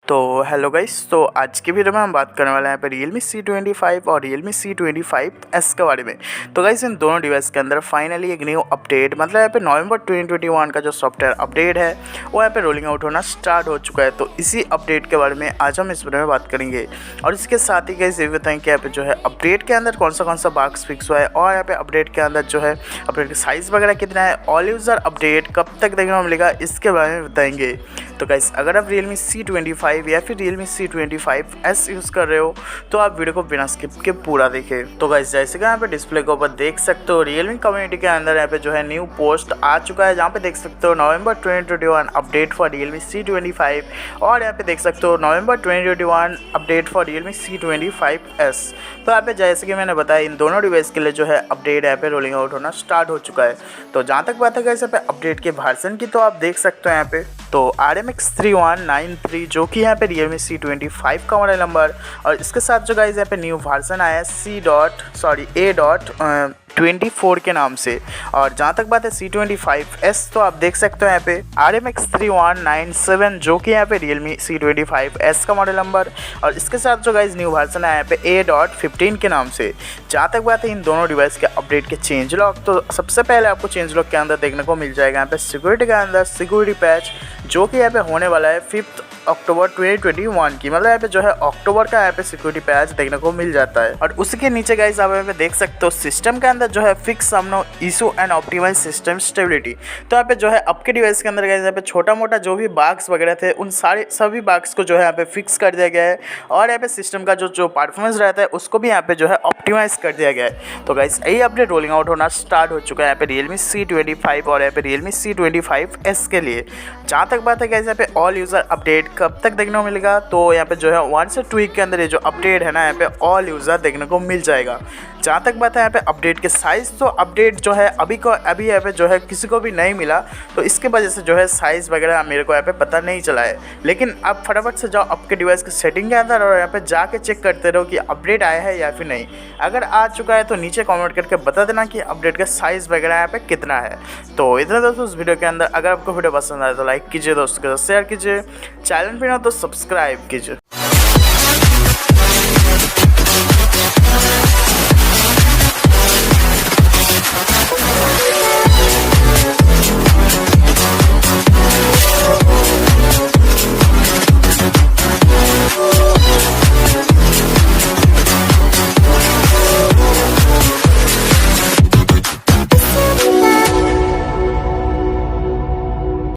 तो hello guys, तो आज की वीडियो में हम बात करने वाले हैं यहाँ पे Realme C25 और Realme C25s के बारे में। तो गाइस, इन दोनों डिवाइस के अंदर फाइनली एक न्यू अपडेट मतलब यहाँ पे नवंबर 2021 का जो सॉफ्टवेयर अपडेट है वो यहाँ पे रोलिंग आउट होना स्टार्ट हो चुका है। तो इसी अपडेट के बारे में आज हम इस वीडियो में बात करेंगे और इसके साथ ही गाइस ये भी बताएंगे कि यहाँ पे जो है अपडेट के अंदर कौन सा बग्स फिक्स हुआ है और यहाँ पे अपडेट के अंदर जो है अपडेट का साइज़ वगैरह कितना है, ऑल यूज़र अपडेट कब तक देखने को मिलेगा, इसके बारे में बताएंगे। तो गाइस, अगर आप Realme C25 या फिर Realme C25s यूज़ कर रहे हो तो आप वीडियो को बिना स्किप के पूरा देखें। तो गाइस, जैसे कि यहाँ पे डिस्प्ले के ऊपर देख सकते हो Realme कम्युनिटी के अंदर यहाँ पे जो है न्यू पोस्ट आ चुका है, जहाँ पे देख सकते हो नवंबर 2021 अपडेट फॉर Realme C25 और यहाँ पे देख सकते हो नवंबर 2021 अपडेट फॉर Realme C25s। तो यहाँ पे जैसे कि मैंने बताया इन दोनों डिवाइस के लिए जो है अपडेट यहाँ पे रोलिंग आउट होना स्टार्ट हो चुका है। तो जहाँ तक बात है गाइस यहाँ पे अपडेट के वर्जन की, तो आप देख सकते हो यहाँ पे तो RMX 3193 जो कि यहाँ पे Realme C25 का मॉडल नंबर और इसके साथ जो गाइस यहाँ पे न्यू वर्जन आया है A.24 के नाम से। और जहाँ तक बात है C25s, तो आप देख सकते हो यहाँ पे RMX 3197 जो कि यहाँ पे Realme C25s का मॉडल नंबर और इसके साथ जो गाइस न्यू वर्जन आया है यहाँ पे A.15 के नाम से। जहाँ तक बात है इन दोनों डिवाइस के अपडेट के चेंज लॉग, तो सबसे पहले आपको चेंज लॉग के अंदर देखने को मिल जाएगा यहाँ पे सिक्योरिटी के अंदर सिक्योरिटी पैच जो कि यहाँ पे होने वाला है 5 अक्टूबर 2021 की, मतलब यहाँ पे जो है अक्टूबर का यहाँ पे सिक्योरिटी पैच देखने को मिल जाता है। और उसी के नीचे गाइस आप यहाँ पे देख सकते हो सिस्टम के अंदर जो है fix some known issue and optimize system stability. तो यहाँ पे जो है आपके डिवाइस के अंदर गाइस यहाँ पे छोटा मोटा जो भी बग्स वगैरह थे उन सभी बग्स को जो है यहाँ पे फिक्स कर दिया गया है और यहाँ पे सिस्टम का जो परफॉर्मेंस रहता है उसको भी यहाँ पे जो है ऑप्टिमाइज कर दिया गया है। तो गाइस, यही अपडेट रोलिंग आउट होना स्टार्ट हो चुका है यहाँ पे Realme C25 और यहाँ पे Realme C25s के लिए। जहाँ तक बात है गाइस यहाँ पे ऑल यूज़र अपडेट कब तक देखने को मिलेगा, तो यहाँ पे जो है 1 से 2 वीक के अंदर ये जो अपडेट है ना यहाँ पे ऑल यूज़र देखने को मिल जाएगा। जहाँ तक बात है यहाँ पे अपडेट के साइज़, तो अपडेट जो है अभी यहाँ पे जो है किसी को भी नहीं मिला, तो इसके वजह से जो है साइज़ वगैरह मेरे को यहाँ पे पता नहीं चला है। लेकिन आप फटाफट से जाओ आपके डिवाइस के सेटिंग के अंदर और यहाँ पे जाके चेक करते रहो कि अपडेट आया है या फिर नहीं। अगर आ चुका है तो नीचे कमेंट करके बता देना कि अपडेट का साइज़ वगैरह यहाँ पे कितना है। तो इतना दोस्तों उस वीडियो के अंदर। अगर आपको वीडियो पसंद आए तो लाइक कीजिए, दोस्तों के साथ शेयर कीजिए, चैनल पे ना तो सब्सक्राइब कीजिए।